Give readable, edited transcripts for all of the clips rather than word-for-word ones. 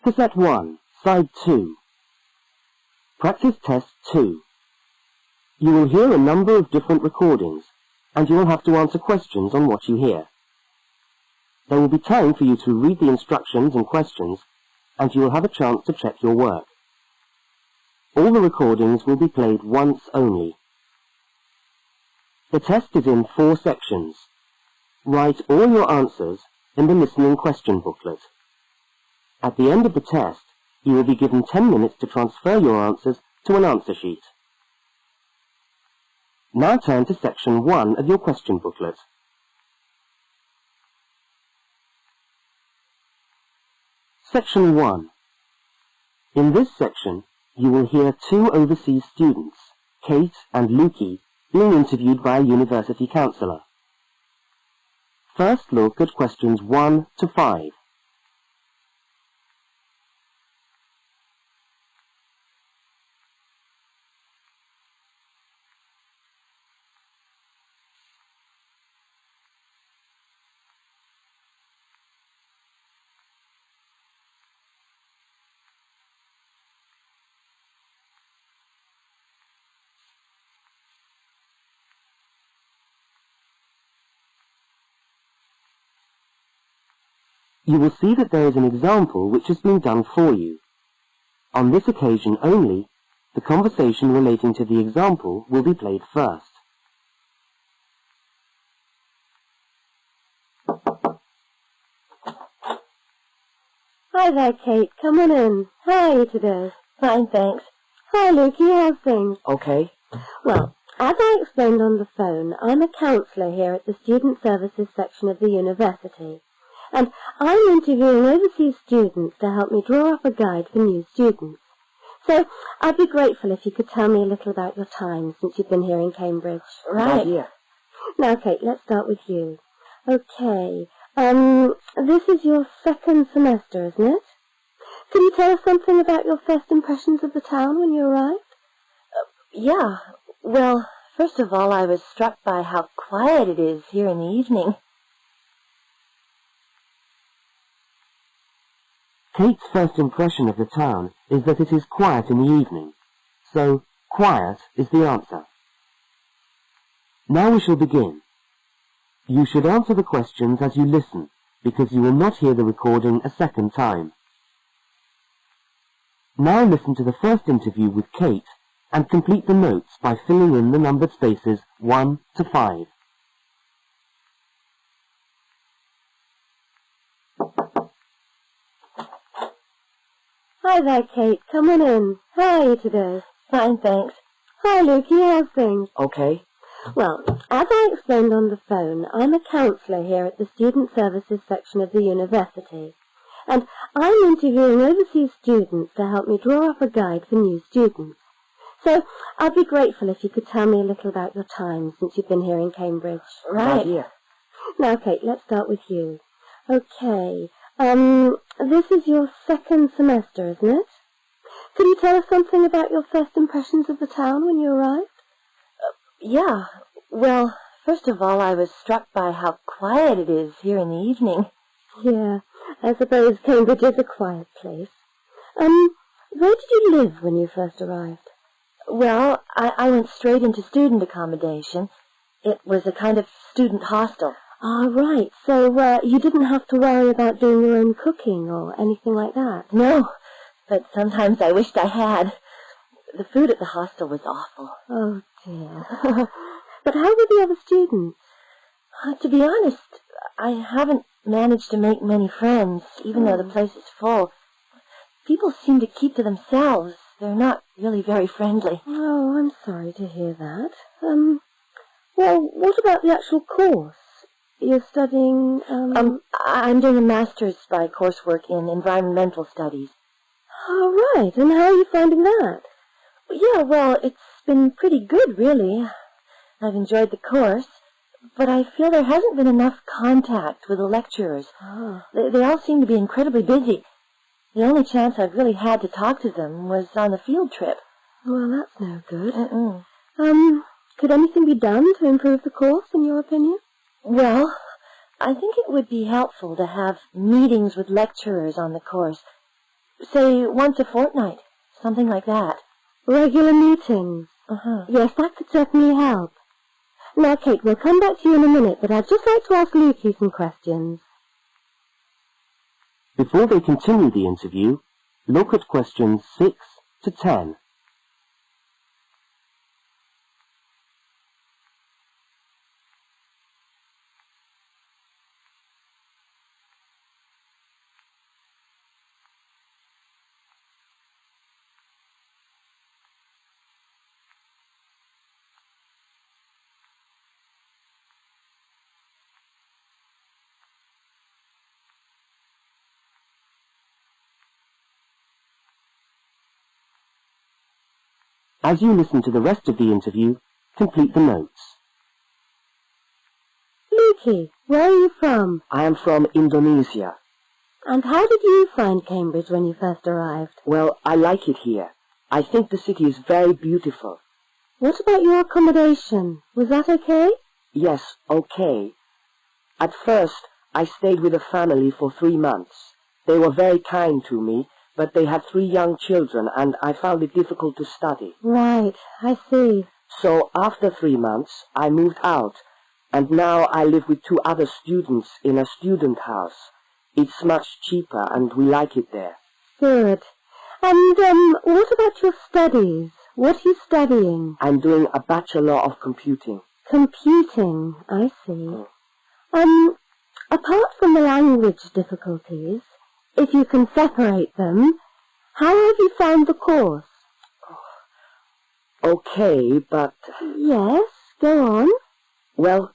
Cassette 1, Side 2. Practice Test 2. You will hear a number of different recordings, and you will have to answer questions on what you hear. There will be time for you to read the instructions and questions, and you will have a chance to check your work. All the recordings will be played once only. The test is in 4 sections. Write all your answers in the listening question booklet. At the end of the test, you will be given 10 minutes to transfer your answers to an answer sheet. Now turn to section 1 of your question booklet. Section 1. In this section, you will hear 2 overseas students, Kate and Lukey, being interviewed by a university counsellor. First look at questions 1 to 5. You will see that there is an example which has been done for you. On this occasion only, the conversation relating to the example will be played first. Hi there, Kate. Come on in. How are you today? Fine, thanks. Hi, Lukey. How's things? Okay. Well, as I explained on the phone, I'm a counsellor here at the Student Services section of the university. And I'm interviewing overseas students to help me draw up a guide for new students. So I'd be grateful if you could tell me a little about your time since you've been here in Cambridge. Right. Now, Kate, let's start with you. Okay. This is your 2nd semester, isn't it? Can you tell us something about your first impressions of the town when you arrived? Yeah. Well, first of all, I was struck by how quiet it is here in the evening. Kate's first impression of the town is that it is quiet in the evening, so quiet is the answer. Now we shall begin. You should answer the questions as you listen, because you will not hear the recording a second time. Now listen to the first interview with Kate and complete the notes by filling in the numbered spaces 1 to 5. Hi there, Kate. Come on in. How are you today? Fine, thanks. Hi, Lukey. How's things? Okay. Well, as I explained on the phone, I'm a counsellor here at the Student Services section of the university. And I'm interviewing overseas students to help me draw up a guide for new students. So I'd be grateful if you could tell me a little about your time since you've been here in Cambridge. Right. Now, Kate, let's start with you. Okay. This is your 2nd semester, isn't it? Could you tell us something about your first impressions of the town when you arrived? Yeah. Well, first of all, I was struck by how quiet it is here in the evening. Yeah, I suppose Cambridge is a quiet place. Where did you live when you first arrived? Well, I went straight into student accommodation. It was a kind of student hostel. Ah, right. So, you didn't have to worry about doing your own cooking or anything like that? No, but sometimes I wished I had. The food at the hostel was awful. Oh, dear. But how were the other students? To be honest, I haven't managed to make many friends, even though the place is full. People seem to keep to themselves. They're not really very friendly. Oh, I'm sorry to hear that. Well, what about the actual course? You're studying, I'm doing a master's by coursework in environmental studies. Oh, right. And how are you finding that? Yeah, well, it's been pretty good, really. I've enjoyed the course, but I feel there hasn't been enough contact with the lecturers. Oh. They all seem to be incredibly busy. The only chance I've really had to talk to them was on the field trip. Well, that's no good. Could anything be done to improve the course, in your opinion? Well, I think it would be helpful to have meetings with lecturers on the course. say once a fortnight, something like that. Regular meetings. Yes, that could certainly help. Now, Kate, we'll come back to you in a minute, but I'd just like to ask Lukey some questions. Before they continue the interview, look at questions 6 to 10. As you listen to the rest of the interview, complete the notes. Lukey, where are you from? I am from Indonesia. And how did you find Cambridge when you first arrived? Well, I like it here. I think the city is very beautiful. What about your accommodation? Was that okay? Yes, okay. At first, I stayed with a family for 3 months. They were very kind to me, but they had 3 young children, and I found it difficult to study. Right, I see. So after 3 months, I moved out, and now I live with 2 other students in a student house. It's much cheaper, and we like it there. Good. And, what about your studies? What are you studying? I'm doing a Bachelor of Computing. Computing, I see. Apart from the language difficulties, if you can separate them, how have you found the course? Okay, but... Yes, go on. Well,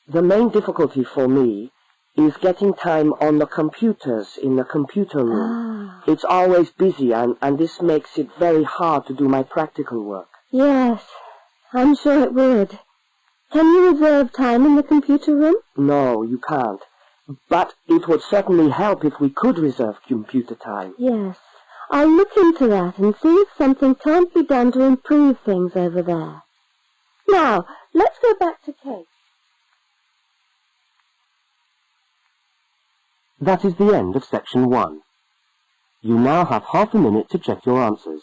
the main difficulty for me is getting time on the computers in the computer room. It's always busy, and this makes it very hard to do my practical work. Yes, I'm sure it would. Can you reserve time in the computer room? No, you can't. But it would certainly help if we could reserve computer time. Yes, I'll look into that and see if something can't be done to improve things over there. Now, let's go back to Kate. That is the end of section 1. You now have half a minute to check your answers.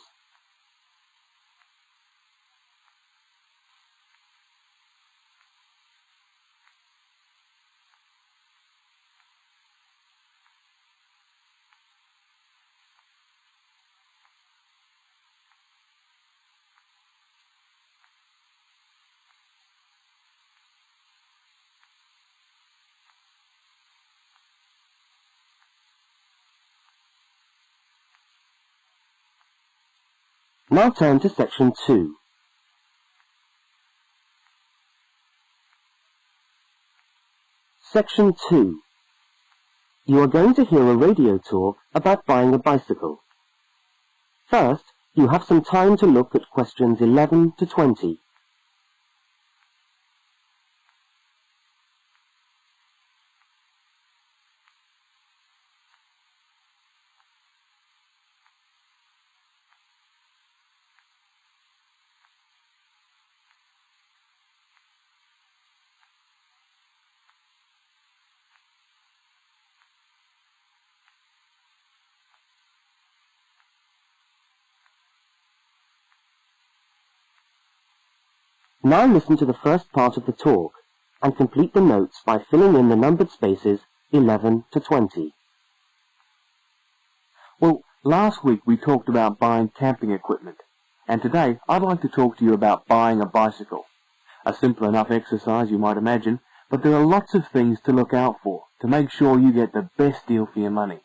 Now turn to section 2. Section 2. You are going to hear a radio talk about buying a bicycle. First, you have some time to look at questions 11 to 20. Now listen to the first part of the talk and complete the notes by filling in the numbered spaces 11 to 20. Well, last week we talked about buying camping equipment, and today I'd like to talk to you about buying a bicycle. A simple enough exercise, you might imagine, but there are lots of things to look out for to make sure you get the best deal for your money.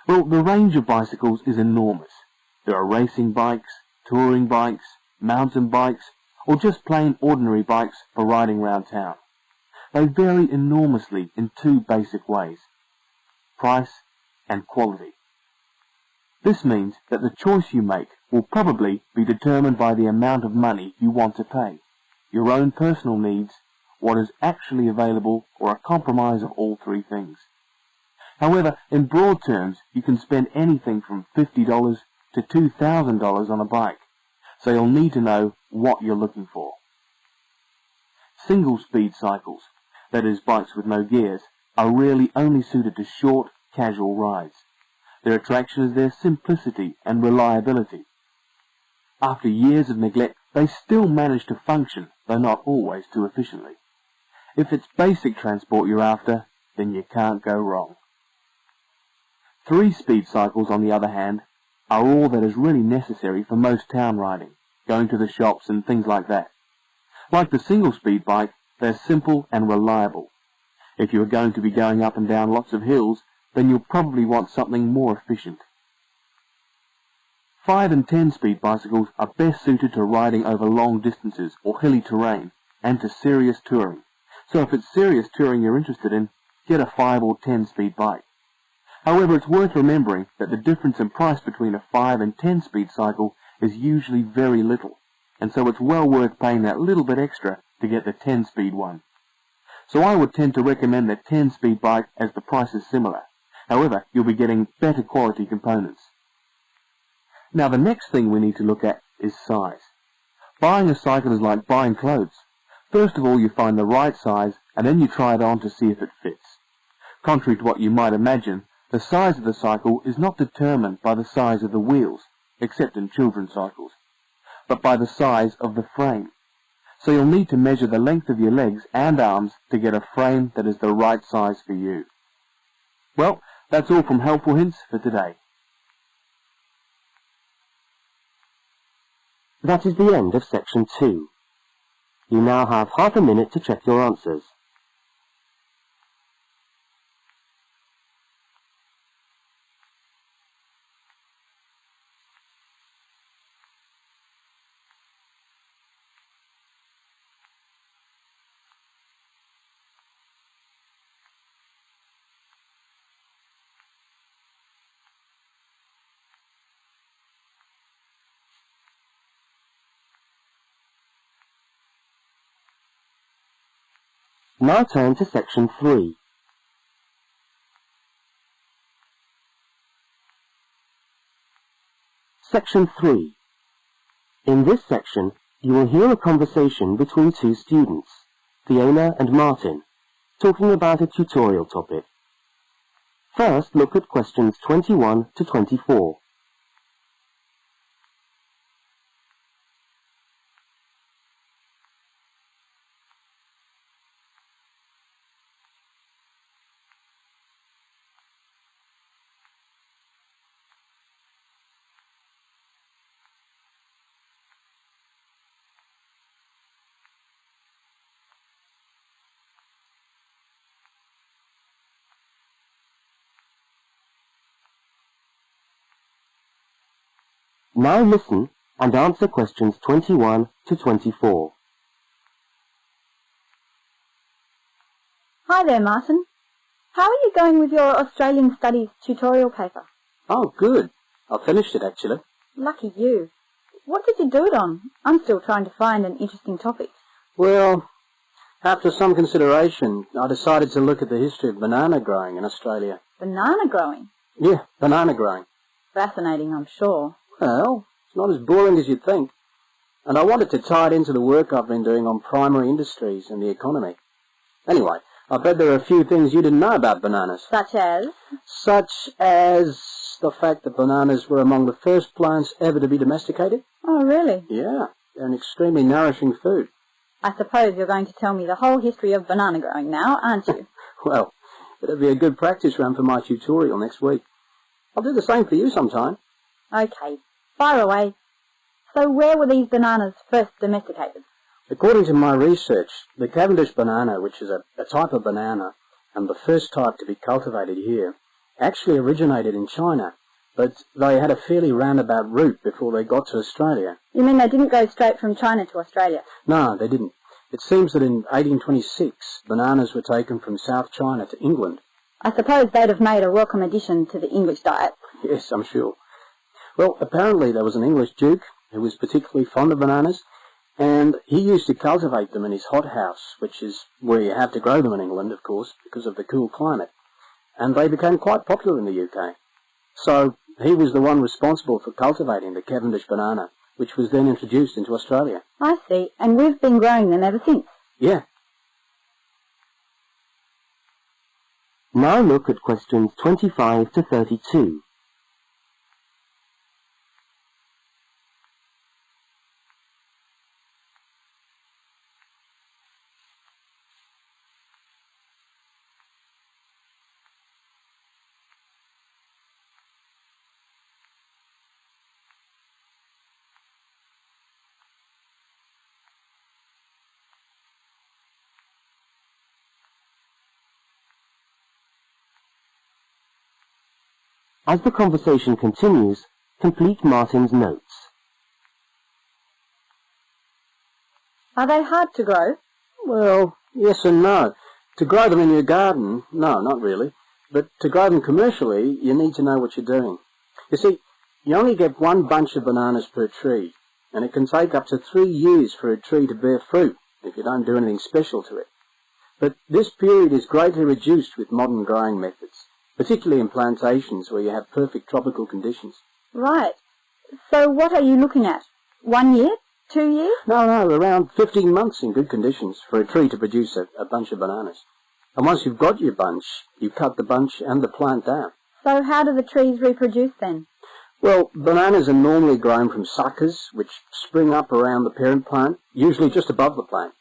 Well, the range of bicycles is enormous. There are racing bikes, touring bikes, mountain bikes, or just plain ordinary bikes for riding around town. They vary enormously in 2 basic ways: price and quality. This means that the choice you make will probably be determined by the amount of money you want to pay, your own personal needs, what is actually available, or a compromise of all 3 things. However, in broad terms, you can spend anything from $50 to $2,000 on a bike, so you'll need to know what you're looking for. Single-speed cycles, that is bikes with no gears, are really only suited to short, casual rides. Their attraction is their simplicity and reliability. After years of neglect, they still manage to function, though not always too efficiently. If it's basic transport you're after, then you can't go wrong. 3-speed cycles, on the other hand, are all that is really necessary for most town riding, going to the shops and things like that. Like the single-speed bike, they're simple and reliable. If you are going to be going up and down lots of hills, then you'll probably want something more efficient. 5 and 10-speed bicycles are best suited to riding over long distances or hilly terrain and to serious touring. So if it's serious touring you're interested in, get a 5 or 10-speed bike. However, it's worth remembering that the difference in price between a 5 and 10-speed cycle is usually very little, and so it's well worth paying that little bit extra to get the 10-speed one. So I would tend to recommend the 10-speed bike as the price is similar. However, you'll be getting better quality components. Now the next thing we need to look at is size. Buying a cycle is like buying clothes. First of all, you find the right size, and then you try it on to see if it fits. Contrary to what you might imagine, the size of the cycle is not determined by the size of the wheels, except in children's cycles, but by the size of the frame. So you'll need to measure the length of your legs and arms to get a frame that is the right size for you. Well, that's all from Helpful Hints for today. That is the end of section 2. You now have half a minute to check your answers. Now turn to section 3. Section 3. In this section, you will hear a conversation between two students, Fiona and Martin, talking about a tutorial topic. First, look at questions 21 to 24. Now listen and answer questions 21 to 24. Hi there, Martin. How are you going with your Australian Studies tutorial paper? Oh, good. I finished it, actually. Lucky you. What did you do it on? I'm still trying to find an interesting topic. Well, after some consideration, I decided to look at the history of banana growing in Australia. Banana growing? Yeah, banana growing. Fascinating, I'm sure. Well, it's not as boring as you'd think. And I wanted to tie it into the work I've been doing on primary industries and the economy. Anyway, I bet there are a few things you didn't know about bananas. Such as? Such as the fact that bananas were among the first plants ever to be domesticated. Oh, really? Yeah, they're an extremely nourishing food. I suppose you're going to tell me the whole history of banana growing now, aren't you? Well, it'll be a good practice run for my tutorial next week. I'll do the same for you sometime. Okay, fire away. So where were these bananas first domesticated? According to my research, the Cavendish banana, which is a type of banana, and the first type to be cultivated here, actually originated in China, but they had a fairly roundabout route before they got to Australia. You mean they didn't go straight from China to Australia? No, they didn't. It seems that in 1826, bananas were taken from South China to England. I suppose they'd have made a welcome addition to the English diet. Yes, I'm sure. Well, apparently there was an English duke who was particularly fond of bananas, and he used to cultivate them in his hothouse, which is where you have to grow them in England, of course, because of the cool climate. And they became quite popular in the UK. So he was the one responsible for cultivating the Cavendish banana, which was then introduced into Australia. I see, and we've been growing them ever since. Yeah. Now look at questions 25 to 32. As the conversation continues, complete Martin's notes. Are they hard to grow? Well, yes and no. To grow them in your garden, no, not really. But to grow them commercially, you need to know what you're doing. You see, you only get one bunch of bananas per tree, and it can take up to 3 years for a tree to bear fruit if you don't do anything special to it. But this period is greatly reduced with modern growing methods, particularly in plantations where you have perfect tropical conditions. Right. So what are you looking at? 1 year? 2 years? No, around 15 months in good conditions for a tree to produce a bunch of bananas. And once you've got your bunch, you cut the bunch and the plant down. So how do the trees reproduce then? Well, bananas are normally grown from suckers, which spring up around the parent plant, usually just above the plant.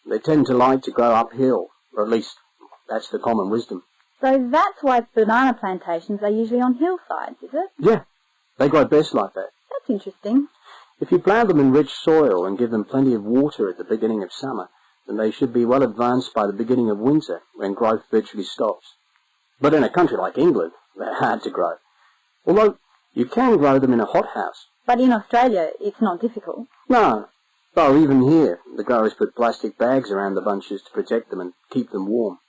They tend to like to grow uphill, or at least that's the common wisdom. So that's why banana plantations are usually on hillsides, is it? Yeah, they grow best like that. That's interesting. If you plant them in rich soil and give them plenty of water at the beginning of summer, then they should be well advanced by the beginning of winter, when growth virtually stops. But in a country like England, they're hard to grow. Although you can grow them in a hothouse. But in Australia, it's not difficult. No, though even here, the growers put plastic bags around the bunches to protect them and keep them warm.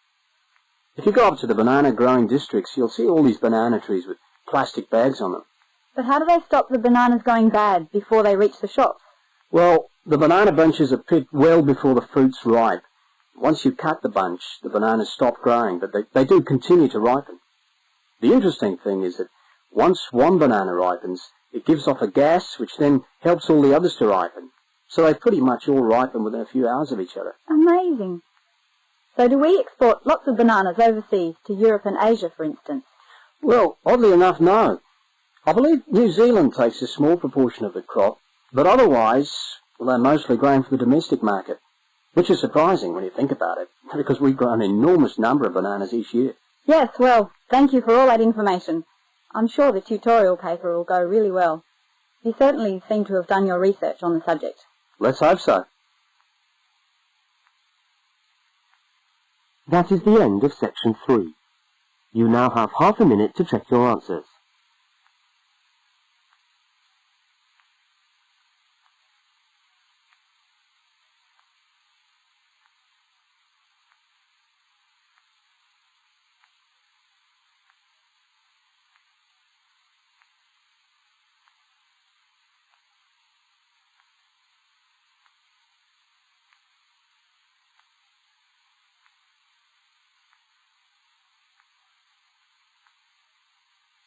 If you go up to the banana growing districts, you'll see all these banana trees with plastic bags on them. But how do they stop the bananas going bad before they reach the shops? Well, the banana bunches are picked well before the fruit's ripe. Once you cut the bunch, the bananas stop growing, but they do continue to ripen. The interesting thing is that once one banana ripens, it gives off a gas which then helps all the others to ripen. So they pretty much all ripen within a few hours of each other. Amazing. So do we export lots of bananas overseas to Europe and Asia, for instance? Well, oddly enough, no. I believe New Zealand takes a small proportion of the crop, but otherwise, well, they're mostly grown for the domestic market, which is surprising when you think about it, because we grow an enormous number of bananas each year. Yes, well, thank you for all that information. I'm sure the tutorial paper will go really well. You certainly seem to have done your research on the subject. Let's hope so. That is the end of section 3. You now have half a minute to check your answers.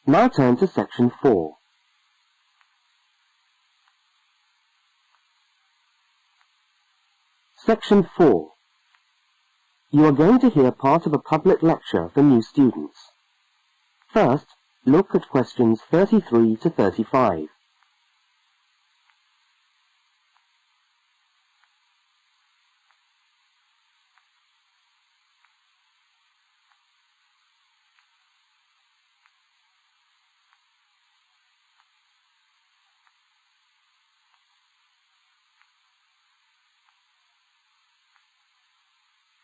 Now turn to section 4. Section 4. You are going to hear part of a public lecture for new students. First, look at questions 33 to 35.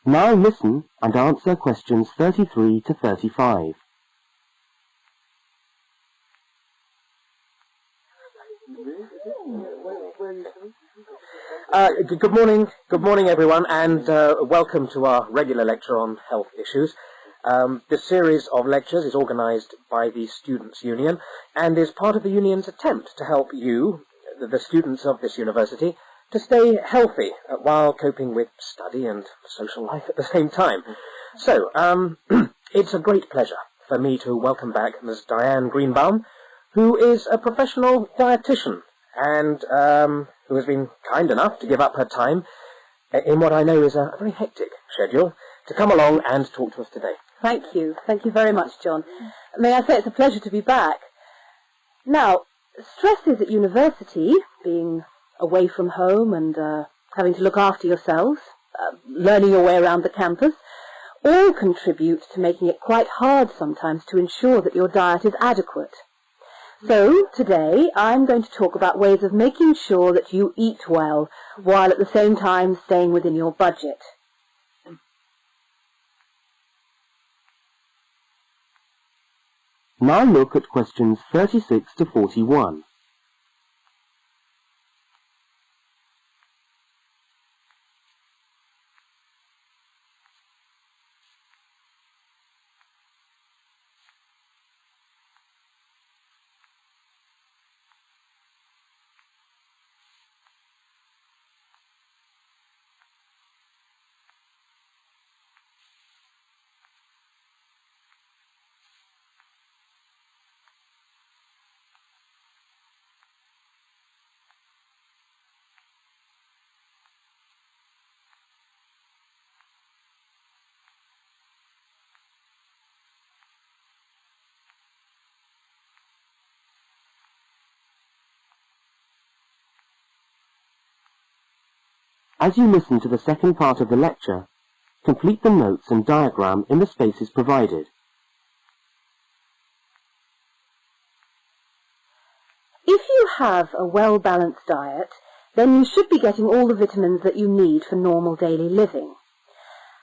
Now listen and answer questions 33 to 35. Good morning everyone, and welcome to our regular lecture on health issues. This series of lectures is organised by the Students' Union and is part of the Union's attempt to help you, the students of this university, to stay healthy while coping with study and social life at the same time. So, it's a great pleasure for me to welcome back Ms. Diane Greenbaum, who is a professional dietitian and who has been kind enough to give up her time in what I know is a very hectic schedule to come along and talk to us today. Thank you. Thank you very much, John. May I say it's a pleasure to be back. Now, stresses at university, being away from home and having to look after yourselves, learning your way around the campus, all contribute to making it quite hard sometimes to ensure that your diet is adequate. So, today, I'm going to talk about ways of making sure that you eat well, while at the same time staying within your budget. Now look at questions 36 to 41. As you listen to the second part of the lecture, complete the notes and diagram in the spaces provided. If you have a well-balanced diet, then you should be getting all the vitamins that you need for normal daily living.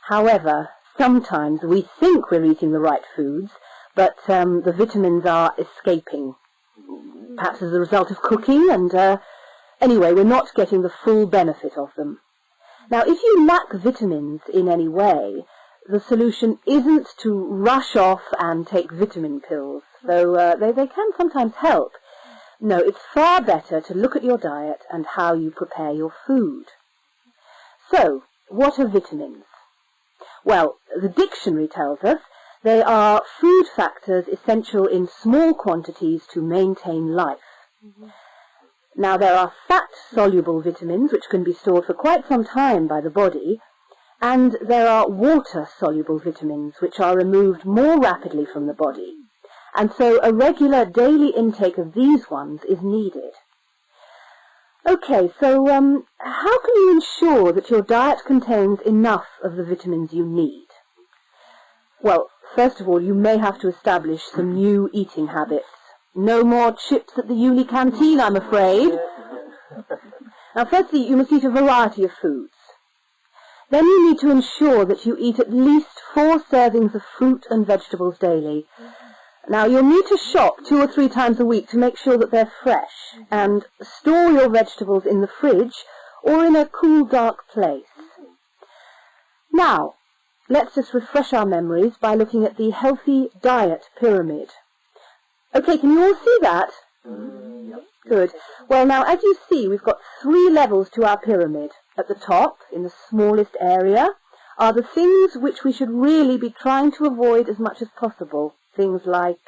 However, sometimes we think we're eating the right foods, but the vitamins are escaping, perhaps as a result of cooking, and anyway, we're not getting the full benefit of them. Now, if you lack vitamins in any way, the solution isn't to rush off and take vitamin pills, though they can sometimes help. No, it's far better to look at your diet and how you prepare your food. So, what are vitamins? Well, the dictionary tells us they are food factors essential in small quantities to maintain life. Now, there are fat-soluble vitamins, which can be stored for quite some time by the body, and there are water-soluble vitamins, which are removed more rapidly from the body. And so a regular daily intake of these ones is needed. Okay, so how can you ensure that your diet contains enough of the vitamins you need? Well, first of all, you may have to establish some new eating habits. No more chips at the uni canteen, I'm afraid. Now, firstly, you must eat a variety of foods. Then you need to ensure that you eat at least 4 servings of fruit and vegetables daily. Now, you'll need to shop 2 or 3 times a week to make sure that they're fresh, and store your vegetables in the fridge or in a cool, dark place. Now, let's just refresh our memories by looking at the healthy diet pyramid. Okay, can you all see that? Good. Well, now, as you see, we've got 3 levels to our pyramid. At the top, in the smallest area, are the things which we should really be trying to avoid as much as possible. Things like,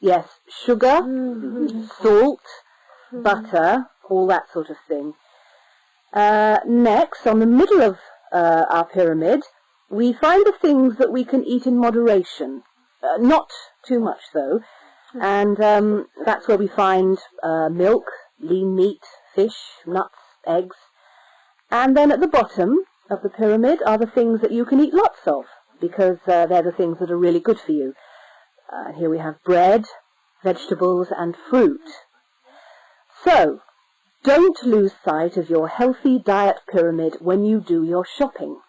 yes, sugar, salt, butter, all that sort of thing. Next, on the middle of our pyramid, we find the things that we can eat in moderation. Not too much, though. And that's where we find milk, lean meat, fish, nuts, eggs. And then at the bottom of the pyramid are the things that you can eat lots of, because they're the things that are really good for you. Here we have bread, vegetables, and fruit. So, don't lose sight of your healthy diet pyramid when you do your shopping.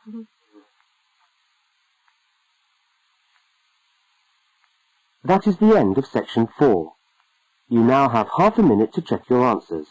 That is the end of section 4. You now have half a minute to check your answers.